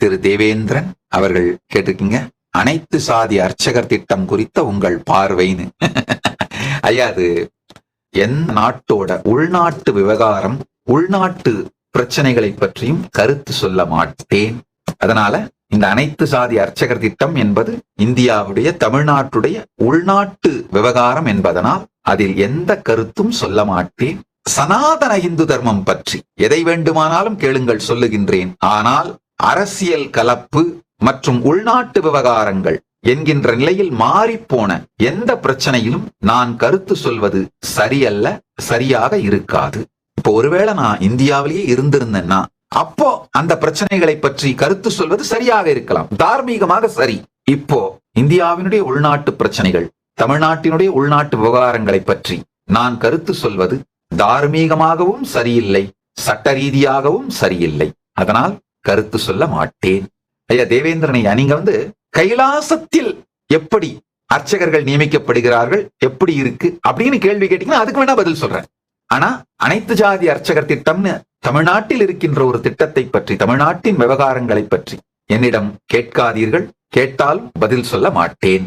திரு தேவேந்திரன் அவர்கள் கேட்டிருக்கீங்க, அனைத்து சாதி அர்ச்சகர் திட்டம் குறித்த உங்கள் பார்வைன்னு. ஐயா, அது எந்த நாட்டோட உள்நாட்டு விவகாரம், உள்நாட்டு பிரச்சனைகளை பற்றியும் கருத்து சொல்ல மாட்டேன். அதனால இந்த அனைத்து சாதி அர்ச்சகர் திட்டம் என்பது இந்தியாவுடைய, தமிழ்நாட்டுடைய உள்நாட்டு விவகாரம் என்பதனால் அதில் எந்த கருத்தும் சொல்ல மாட்டேன். சனாதன இந்து தர்மம் பற்றி எதை வேண்டுமானாலும் கேளுங்கள், சொல்லுகின்றேன். ஆனால் அரசியல் கலப்பு மற்றும் உள்நாட்டு விவகாரங்கள் என்கின்ற நிலையில் மாறிப்போன எந்த பிரச்சனையிலும் நான் கருத்து சொல்வது சரியல்ல, சரியாக இருக்காது. இப்போ ஒருவேளை நான் இந்தியாவிலேயே இருந்திருந்தேன்னா அப்போ அந்த பிரச்சனைகளை பற்றி கருத்து சொல்வது சரியாக இருக்கலாம், தார்மீகமாக சரி. இப்போ இந்தியாவினுடைய உள்நாட்டு பிரச்சனைகள், தமிழ்நாட்டினுடைய உள்நாட்டு விவகாரங்களை பற்றி நான் கருத்து சொல்வது தார்மீகமாகவும் சரியில்லை, சட்ட ரீதியாகவும் சரியில்லை. அதனால் கருத்து சொல்ல மாட்டேன். ஐயா தேவேந்திரன், நீங்க கைலாசத்தில் எப்படி அர்ச்சகர்கள் நியமிக்கப்படுகிறார்கள், எப்படி இருக்கு அப்படின்னு கேள்வி கேட்டீங்கன்னா அதுக்கு வேணா பதில் சொல்றேன். ஆனா அனைத்து ஜாதி அர்ச்சகர் திட்டம்னு தமிழ்நாட்டில் இருக்கின்ற ஒரு திட்டத்தை பற்றி, தமிழ்நாட்டின் விவகாரங்களை பற்றி என்னிடம் கேட்காதீர்கள், கேட்டாலும் பதில் சொல்ல மாட்டேன்.